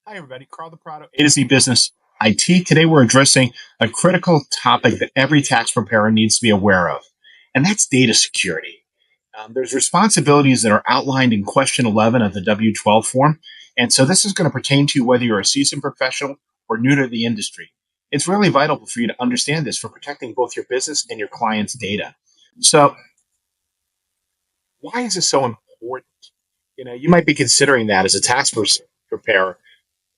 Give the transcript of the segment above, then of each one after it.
Hi, everybody. Carl the Product, A2Z Business IT. Today, we're addressing a critical topic that every tax preparer needs to be aware of, and that's data security. There's responsibilities that are outlined in question 11 of the W-12 form, and so this is going to pertain to whether you're a seasoned professional or new to the industry. It's really vital for you to understand this for protecting both your business and your clients' data. So, why is this so important? You might be considering that as a preparer.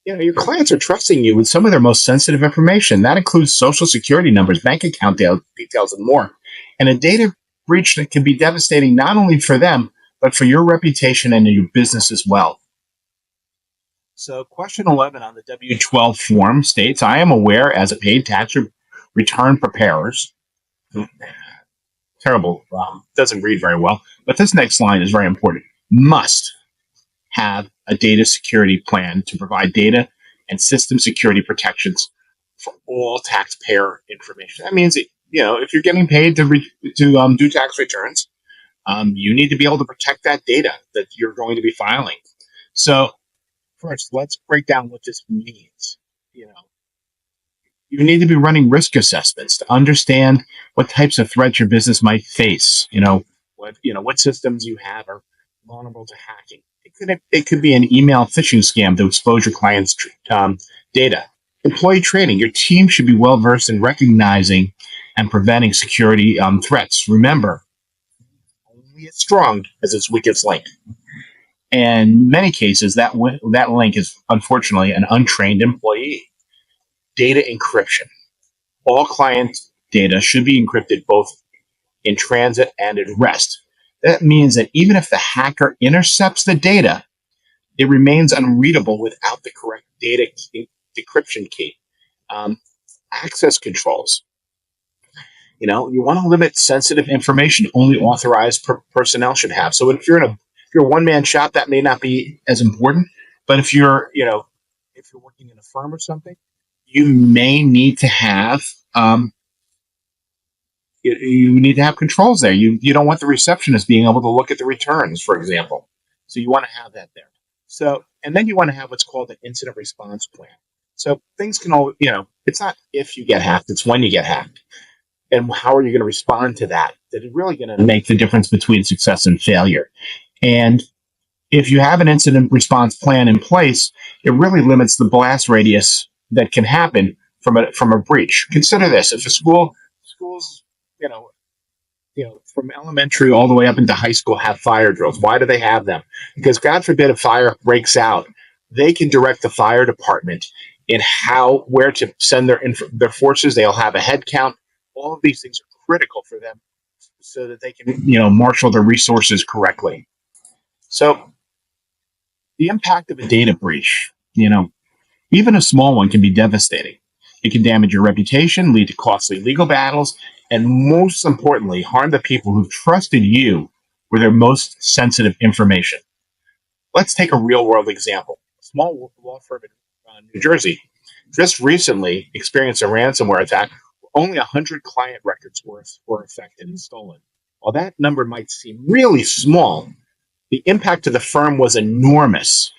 Your clients are trusting you with some of their most sensitive information. That includes social security numbers, bank account details, and more. And a data breach that can be devastating not only for them, but for your reputation and your business as well. So, question 11 on the W-12 form states, I am aware as a paid tax return preparers. Terrible, doesn't read very well, but this next line is very important. Must have a data security plan to provide data and system security protections for all taxpayer information. That means that, if you're getting paid to do tax returns, you need to be able to protect that data that you're going to be filing. So, first, let's break down what this means. You need to be running risk assessments to understand what types of threats your business might face. What systems you have are vulnerable to hacking. It could be an email phishing scam to expose your client's data. Employee training. Your team should be well versed in recognizing and preventing security threats. Remember, only as strong as its weakest link. And in many cases, that link is unfortunately an untrained employee. Data encryption. All client data should be encrypted both in transit and at rest. That means that even if the hacker intercepts the data, it remains unreadable without the correct data decryption key. Access controls. You want to limit sensitive information only authorized personnel should have. So if you're a one-man shop, that may not be as important. But if you're working in a firm or something, you may need to have you need to have controls there. You don't want the receptionist being able to look at the returns, for example. So you want to have that there. So, and then you want to have what's called an incident response plan. So things can all, it's not if you get hacked, it's when you get hacked. And how are you going to respond to that? That is really going to make the difference between success and failure. And if you have an incident response plan in place, it really limits the blast radius that can happen from a breach. Consider this: if schools, from elementary all the way up into high school have fire drills. Why do they have them? Because God forbid a fire breaks out, they can direct the fire department in where to send their forces. They'll have a head count. All of these things are critical for them so that they can, marshal their resources correctly. So the impact of a data breach, even a small one can be devastating. It can damage your reputation, lead to costly legal battles, and most importantly, harm the people who've trusted you with their most sensitive information. Let's take a real-world example. A small law firm in New Jersey just recently experienced a ransomware attack where only 100 client records were affected and stolen. While that number might seem really small, the impact to the firm was enormous.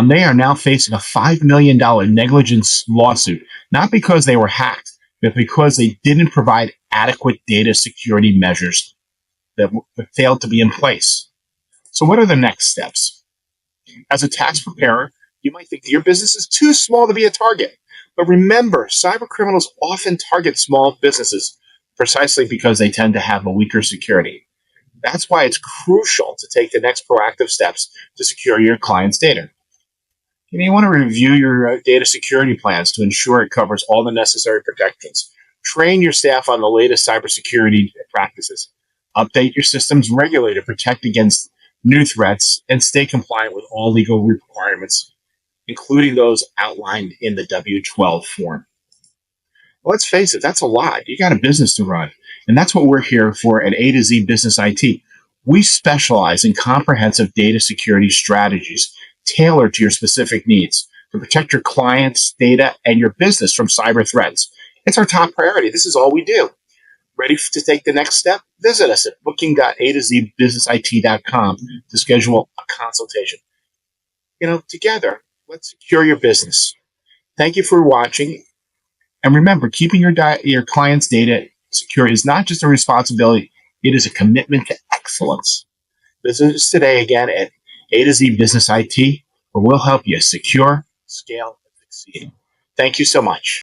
They are now facing a $5 million negligence lawsuit, not because they were hacked, but because they didn't provide adequate data security measures that failed to be in place. So what are the next steps? As a tax preparer, you might think that your business is too small to be a target. But remember, cyber criminals often target small businesses precisely because they tend to have a weaker security. That's why it's crucial to take the next proactive steps to secure your client's data. You want to review your data security plans to ensure it covers all the necessary protections. Train your staff on the latest cybersecurity practices. Update your systems regularly to protect against new threats and stay compliant with all legal requirements, including those outlined in the W-12 form. Let's face it, that's a lot. You got a business to run. And that's what we're here for at A2Z Business IT. We specialize in comprehensive data security strategies tailored to your specific needs to protect your clients' data and your business from cyber threats. It's our top priority. This is all we do. Ready to take the next step? Visit us at booking.a2zbusinessit.com to schedule a consultation. Together, Let's secure your business. Thank you for watching. And remember, keeping your client's data secure is not just a responsibility, it is a commitment to excellence. Visit us today again at A2Z Business IT, where we'll help you secure, scale, and succeed. Thank you so much.